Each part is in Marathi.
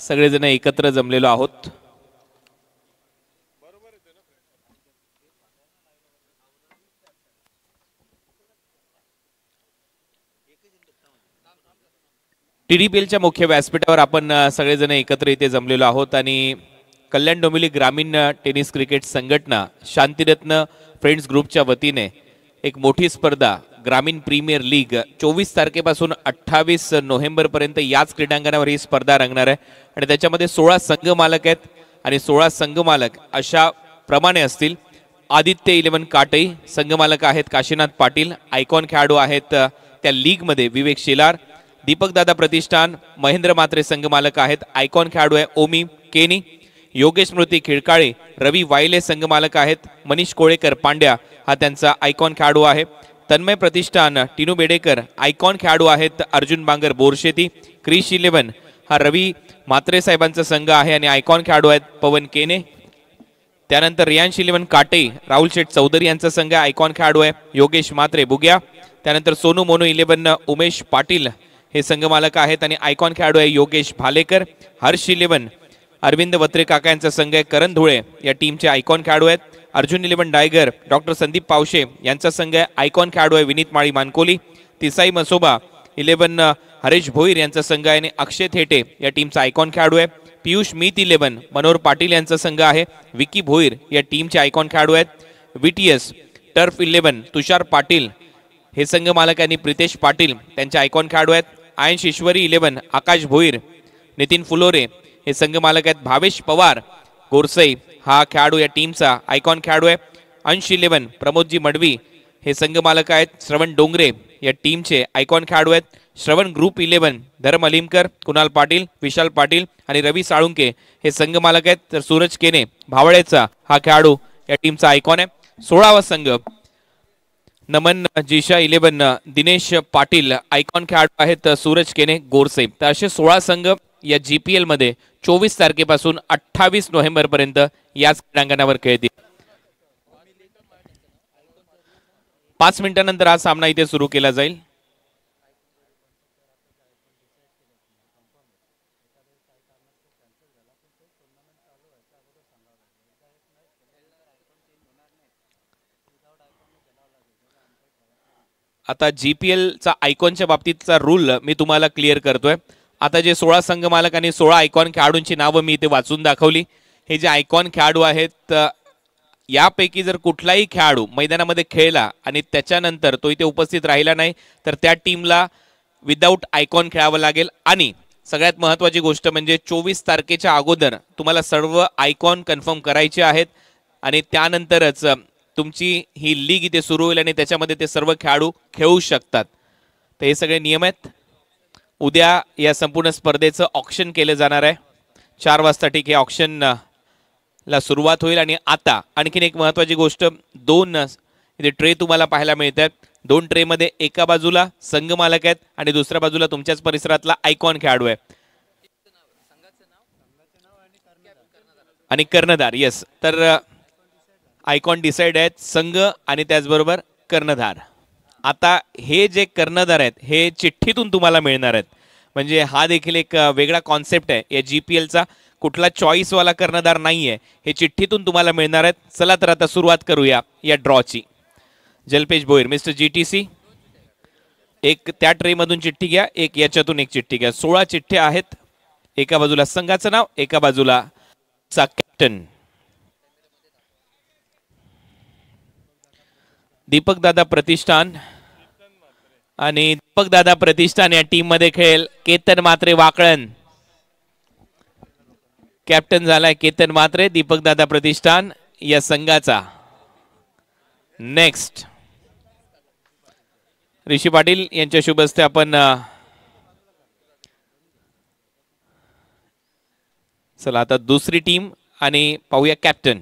सगळेजण एकत्र जमलेलो आहोत। TDPLच्या मुख्य व्यासपीठावर आपण सगळेजण एकत्र इथे जमलेलो आहोत आणि कल्याण डोंबिवली ग्रामीण टेनिस क्रिकेट संघटना शांतिरत्न फ्रेंड्स ग्रुपच्या वतीने एक मोठी स्पर्धा ग्रामीण प्रीमियर लीग 24 तारखेपासून 28 नोव्हेंबर पर्यंत याच क्रीडांगणावर ही स्पर्धा रंगणार आहे आणि त्याच्यामध्ये 16 संघ मालक आहेत आणि 16 संघ मालक अशा प्रमाणे असतील। आदित्य 11 काटई संघ मालक आहेत काशीनाथ पाटील, आयकॉन खेळाडू आहेत त्या लीग मध्ये विवेक शेलार, दीपक दादा प्रतिष्ठान महेंद्र मात्रे संघ मालक आहेत, आयकॉन खेळाडू आहे ओमी केनी, योगेश स्मृती खिळकाळे, रवी वायले संघ मालक आहेत, मनीष कोळेकर पांड्या हा त्यांचा आयकॉन खेळाडू आहे, तन्मय प्रतिष्ठान टिनू बेडेकर आयकॉन खेळाडू आहेत, अर्जुन बांगर बोरशेती, क्रिश 11 हा रवी मात्रे साहेबांचा संघ आहे आणि आयकॉन खेळाडू आहेत पवन केने। त्यानंतर रियांश 11 काटे राहुल शेठ चौधरी यांचा संघ आयकॉन खेळाडू आहे योगेश मात्रे बुग्या। त्यानंतर सोनू मोनू 11 उमेश पाटील हे संघ मालक आहेत आणि आयकॉन खेळाडू आहे योगेश भालेकर। हर्ष 11 अरविंद वत्रे काका यांचा संघ आहे करण धुळे या टीमचे आयकॉन खेळाडू आहेत। अर्जुन 11 डायगर डॉक्टर संदीप पावशे यांचा संघ आहे आयकॉन खेळाडू आहे विनीत माळी मानकोली। तिसाई मसोबा 11 हरेश भोईर यांचा संघ आहे आणि अक्षय थेटे या टीमचा आयकॉन खेळाडू आहे। पियुष मीत 11 मनोहर पाटील यांचा संघ आहे, विकी भोईर या टीमचे आयकॉन खेळाडू आहेत। VTS टर्फ 11 तुषार पाटील हे संघ मालक आणि प्रितेश पाटील त्यांचे आयकॉन खेळाडू आहेत। आयश ईश्वरी 11 आकाश भोईर, नितीन फुलोरे हे संघ मालक आहेत। भावेश पवार गोरसई हा खेळाडू या टीमचा आयकॉन खेळाडू आहे। अंश 11 प्रमोदजी मडवी हे संघ मालक आहेत। श्रवण डोंगरे या टीमचे आयकॉन खेळाडू आहेत। श्रवण ग्रुप 11 धर्म अलिमकर, कुणाल पाटील, विशाल पाटील आणि रवी साळुंके हे संघ मालक आहेत। तर सूरज केने भावळेचा हा खेळाडू या टीमचा आयकॉन आहे। 16वा संघ नमन जिशा 11 दिनेश पाटील आयकॉन खेळाडू आहेत सूरज केने गोरसे। तर असे 16 संघ या GPL मध्ये 24 तारखेपासून 28 नोव्हेंबर पर्यंत याच क्रीडांगणावर खेळतील। 5 मिनिटांनंतर हा सामना इथे सुरू केला जाईल। आता GPL चा आयकॉनच्या बाबतीतचा रूल मी तुम्हाला क्लिअर करतोय। आता जे 16 संघ मालक आणि 16 आयकॉन खेळाडूंची नावं मी इथे वाचून दाखवली। हे जे आयकॉन खेळाडू आहेत यापैकी जर कुठलाही खेळाडू मैदानामध्ये खेळला आणि त्याच्यानंतर तो इथे उपस्थित राहिला नाही तर त्या टीमला विदाऊट आयकॉन खेळावं लागेल। आणि सगळ्यात महत्त्वाची गोष्ट म्हणजे 24 तारखेच्या अगोदर तुम्हाला सर्व आयकॉन कन्फर्म करायचे आहेत आणि त्यानंतरच तुमची ही लीग इथे सुरू होईल आणि त्याच्यामध्ये ते सर्व खेळाडू खेळू शकतात। तर हे सगळे नियम आहेत। उद्या या संपूर्ण स्पर्धेचं ऑक्शन केलं जाणार आहे 4 वाजता ठीक आहे ऑक्शन ला सुरुवात होईल। आणि आता आणखीन एक महत्त्वाची गोष्ट 2 इथे ट्रे तुम्हाला पाहायला मिळतात। 2 ट्रे मध्ये एका बाजूला संघ मालक आहेत आणि दुसऱ्या बाजूला तुमच्याच परिसरातला आयकॉन खेळाडू आहे आणि कर्णधार। यस, तर आयकॉन डिसाइड आहेत संघ आणि त्याचबरोबर कर्णधार। आता हे जे कर्णधार आहेत हे चिठ्ठीतून तुम्हाला मिळणार आहेत, म्हणजे हा देखील एक वेगळा कॉन्सेप्ट आहे या GPL चा। कुठला चॉईस वाला कर्णधार नाहीये, हे चिठ्ठीतून तुम्हाला मिळणार आहेत। चला तर आता सुरुवात करूया या ड्रॉची। जलपेश भोईर मिस्टर GTC एक त्या ट्रे मधून चिठ्ठी घ्या, एक याच्यातून एक चिठ्ठी घ्या। 16 चिठ्ठ्या आहेत, एका बाजूला संघाचं नाव, एका बाजूला कॅप्टन। दीपक दादा प्रतिष्ठान आणि दीपक दादा प्रतिष्ठान या टीम मध्ये खेळेल केतन मात्रे वाकळण। कॅप्टन झालाय केतन मात्रे दीपक दादा प्रतिष्ठान या संघाचा। नेक्स्ट ऋषी पाटील यांच्या शुभ हस्ते आपण चला आता दुसरी टीम आणि पाहूया कॅप्टन।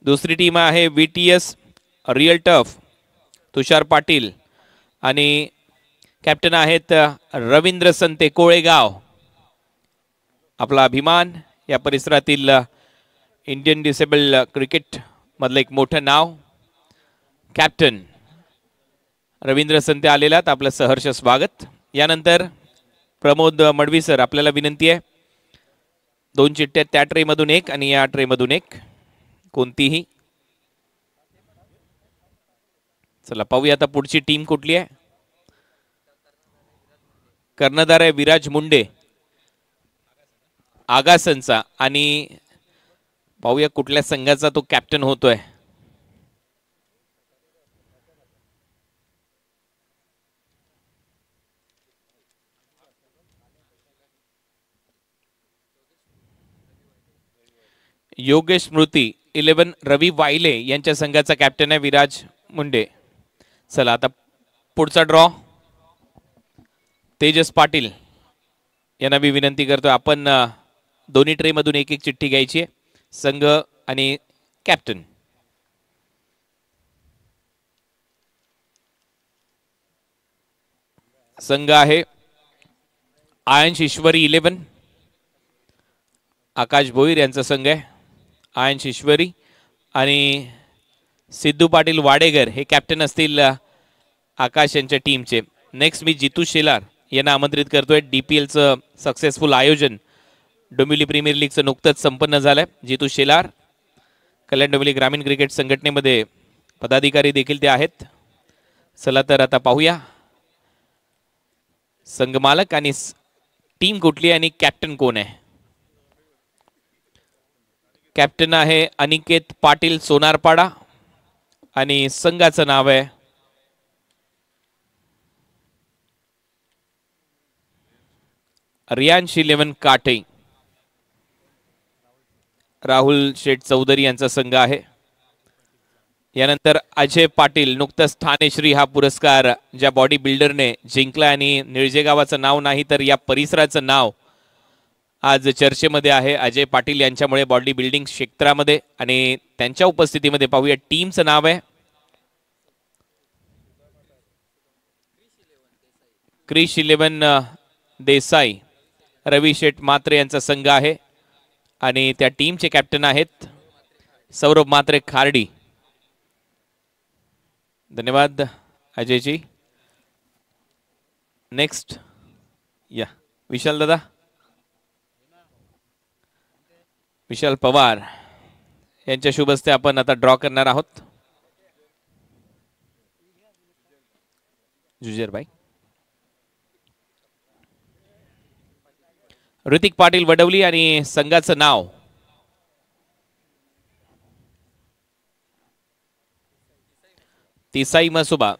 दुसरी टीम आहे VTS रियल टफ तुषार पाटील आणि कॅप्टन आहेत रवींद्र संते कोळेगाव। आपला अभिमान या परिसरातील इंडियन डिसेबल्ड क्रिकेट मधलं एक मोठं नाव। कॅप्टन रवींद्र संते आलेलात, आपलं सहर्ष स्वागत। यानंतर प्रमोद मडवी सर, आपल्याला विनंती आहे, 2 चिठ्ठ्या त्या ट्रेमधून एक आणि या ट्रेमधून एक, कोणतीही. चला पाहूया आता पुढची टीम कुठली आहे. कर्णधार आहे विराज मुंडे आगासनचा, आणि पाहूया कुठल्या संघाचा तो कॅप्टन होतोय. योगेश स्मृती 11 रवी वायले यांच्या संघाचा कॅप्टन आहे विराज मुंडे. चला आता पुढचा ड्रॉ. तेजस पाटील यांना मी विनंती करतोय, आपण दोन्ही ट्रे मधून एक एक चिठ्ठी घ्यायची आहे, संघ आणि कॅप्टन. संघ आहे आयन्स ईश्वरी 11, आकाश भोईर यांचा संघ आहे आयन्स ईश्वरी, आणि सिद्धू पाटील वाडेकर हे कॅप्टन असतील आकाश यांच्या टीमचे. नेक्स्ट मी जितू शेलार यांना आमंत्रित करतोय. DPLचं सक्सेसफुल आयोजन डोंबिवली प्रीमियर लीगचं नुकतंच संपन्न झालंय. जितू शेलार कल्याण डोंबिवली ग्रामीण क्रिकेट संघटनेमध्ये पदाधिकारी देखील ते आहेत. चला तर आता पाहूया संघ मालक आणि टीम कुठली आहे आणि कॅप्टन कोण आहे. कॅप्टन आहे अनिकेत पाटील सोनारपाडा आणि संघाचं नाव आहे रियांश 11 काटे. राहुल शेठ चौधरी यांचा संघ आहे. यानंतर अजय पाटील, नुकताच ठाणेश्री हा पुरस्कार ज्या बॉडी बिल्डरने जिंकला, आणि निळजे गावाचं नाव नाही तर या परिसराचं नाव आज चर्चेमध्ये आहे अजय पाटील यांच्यामुळे बॉडी बिल्डिंग क्षेत्रामध्ये. आणि त्यांच्या उपस्थितीमध्ये पाहूया टीमचं नाव आहे क्रिश 11 देसाई. रवी शेठ मात्रे यांचा संघ आहे आणि त्या टीमचे कॅप्टन आहेत सौरभ मात्रे खार्डी. धन्यवाद अजयजी. नेक्स्ट या विशाल दादा, विशाल पवार यांच्या शुभ हस्ते आपण आता ड्रॉ करणार आहोत. जुजर भाई, ऋतिक पाटील वडवली आणि संघाचं नाव तिसाई मसूबा.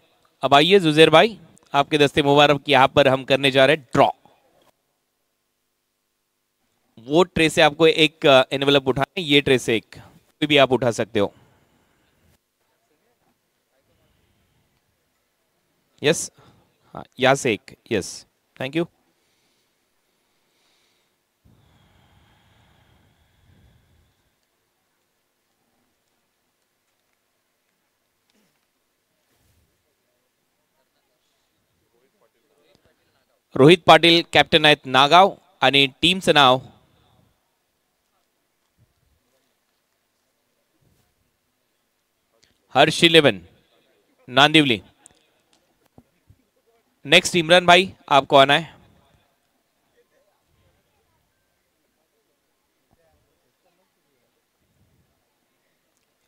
अब आइए जुजैर भाई, आपके दस्ते मुबारक, यहाँ पर हम करने जा रहे हैं ड्रॉ. वो ट्रे से आपको एक एनवेलप उठाना है, ये ट्रे से एक कोई भी आप उठा सकते हो. यस, हाँ यहाँ से एक. Yes, thank you. Rohit Patil captain आहेत नागाव, आणि टीमचं नाव हर्ष 11 नांदिवली. नेक्स्ट इमरान भाई, आपको आना है.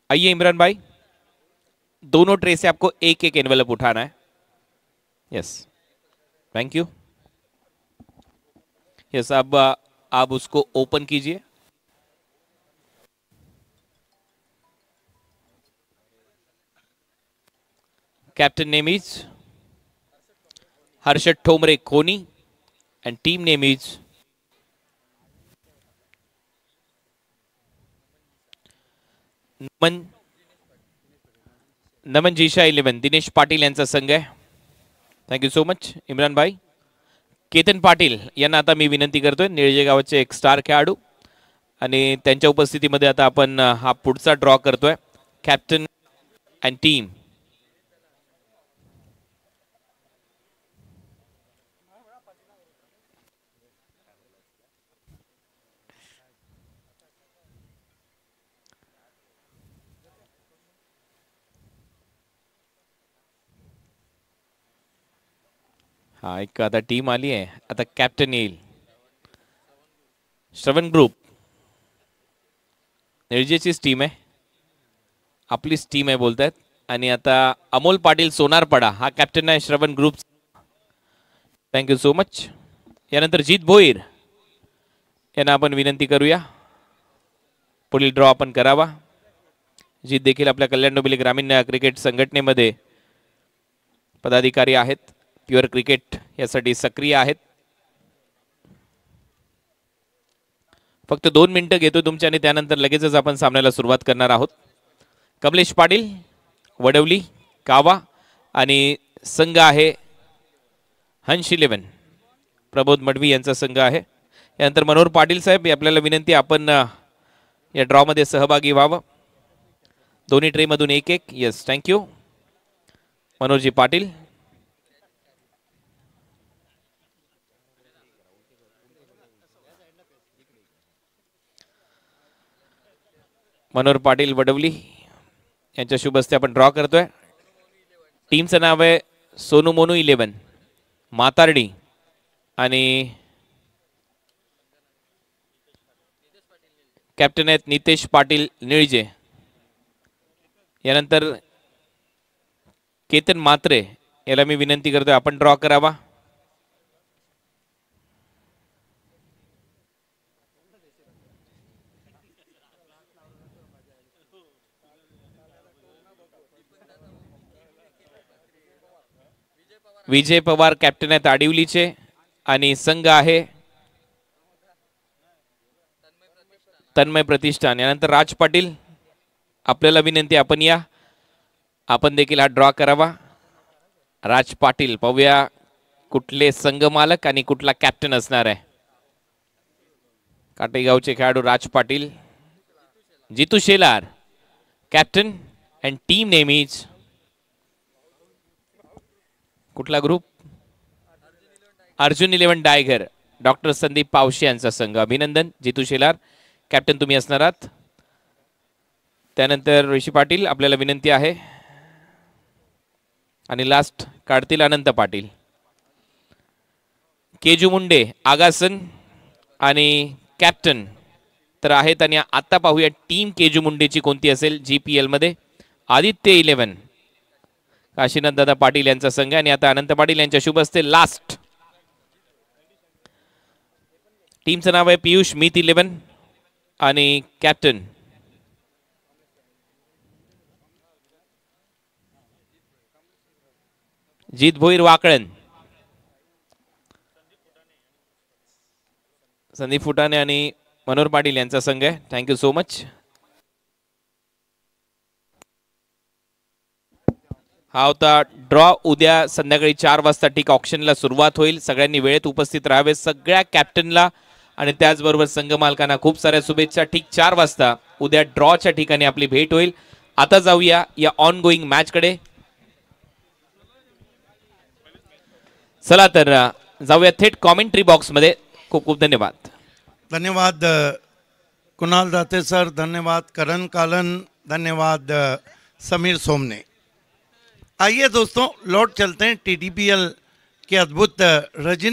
आइए इमरान भाई, दोनों ट्रे से आपको एक एक एनवेलप उठाना है. Yes, thank you. यस, अब आप उसको ओपन कीजिए. कैप्टन नेम इज हर्षद ठोमरे कोनी and team name is Naman geisha 11. Dinesh Patil यांचा संघ आहे. थँक्यू सो मच इम्रान भाई. केतन पाटील यांना आता मी विनंती करतोय, निळजे गावाचे एक स्टार खेळाडू, आणि त्यांच्या उपस्थितीमध्ये आता आपण हा पुढचा ड्रॉ करतोय कॅप्टन अँड टीम. हा एक आता टीम आली आहे. आता कॅप्टन येईल. श्रवण ग्रुप निळजेचीच टीम आहे, आपलीच टीम आहे बोलतायत. आणि आता अमोल पाटील सोनारपाडा हा कॅप्टन आहे श्रवण ग्रुप. Thank you so much. यानंतर जीत भोईर यांना आपण विनंती करूया पुढील ड्रॉ आपण करावा. जीत देखील आपल्या कल्याण डोंबिवली ग्रामीण क्रिकेट संघटनेमध्ये पदाधिकारी आहेत. प्युअर क्रिकेट यासाठी सक्रिय आहेत. फक्त 2 मिनिटं घेतो तुमच्या आणि त्यानंतर लगेचच आपण सामन्याला सुरुवात करणार आहोत. कमलेश पाटील वडवली कावा आणि संघ आहे हंश 11. प्रबोध मडवी यांचा संघ आहे. यानंतर मनोहर पाटील साहेब आपल्याला विनंती आपण या ड्रॉ मध्ये सहभागी व्हावं. दोन्ही ट्रे मधून एक एक. येस थँक्यू मनोहरजी पाटील. मनोहर पाटील वडवली यांच्या शुभ हस्ते आपण ड्रॉ करतोय. टीमचं नाव आहे सोनू मोनू 11 मातारडी आणि कॅप्टन आहेत नितेश पाटील निळजे. यानंतर केतन मात्रे याला मी विनंती करतोय आपण ड्रॉ करावा. विजय पवार कॅप्टन आहेत आडिवलीचे आणि संघ आहे तन्मय प्रतिष्ठान. यानंतर राज पाटील आपल्याला विनंती आपण या, आपण देखील हा ड्रॉ करावा. राज पाटील पाहूया कुठले संघ मालक आणि कुठला कॅप्टन असणार आहे. काटेगावचे खेळाडू Raj Patil. Jitu Shelar captain and team name is कुठला group Arjun 11 tiger. Doctor Sandeep Pawshe यांचा संघ. अभिनंदन जितू शेलार कॅप्टन तुम्ही असणार आहात. त्यानंतर ऋषी पाटील आपल्याला विनंती आहे आणि लास्ट काढतील अनंत पाटील. केजू मुंडे आगासन आणि कॅप्टन तर आहेत. आणि आता पाहूया टीम केजू मुंडेची कोणती असेल GPL मध्ये. आदित्य 11 काशीनाथ दादा पाटील यांचा संघ आणि आता अनंत पाटील यांच्या शुभ हस्ते लास्ट. टीमचं नाव आहे पियुष मीत 11 आणि कॅप्टन जीत भोईर वाकळण. संदीप फुटाणे आणि मनोहर पाटील यांचा संघ आहे. Thank you so much. हा होता ड्रॉ. उद्या संध्याकाळी 4 वाजता टिक ऑप्शनला सुरुवात होईल. सगळ्यांनी वेळेत उपस्थित राहावे. सगळ्या कॅप्टनला आणि त्याचबरोबर संघ मालकांना खूप साऱ्या शुभेच्छा. ठीक 4 वाजता उद्या ड्रॉच्या ठिकाणी आपली भेट होईल. आता जाऊया या ऑन गोईंग मॅच कडे. चला तर जाऊया थेट कॉमेंट्री बॉक्स मध्ये. खूप खूप धन्यवाद. धन्यवाद कुणाल दाते सर, धन्यवाद करण कालन, धन्यवाद समीर सोमने. आइए दोस्तों लौट चलते हैं TDPL के अद्भुत रजनी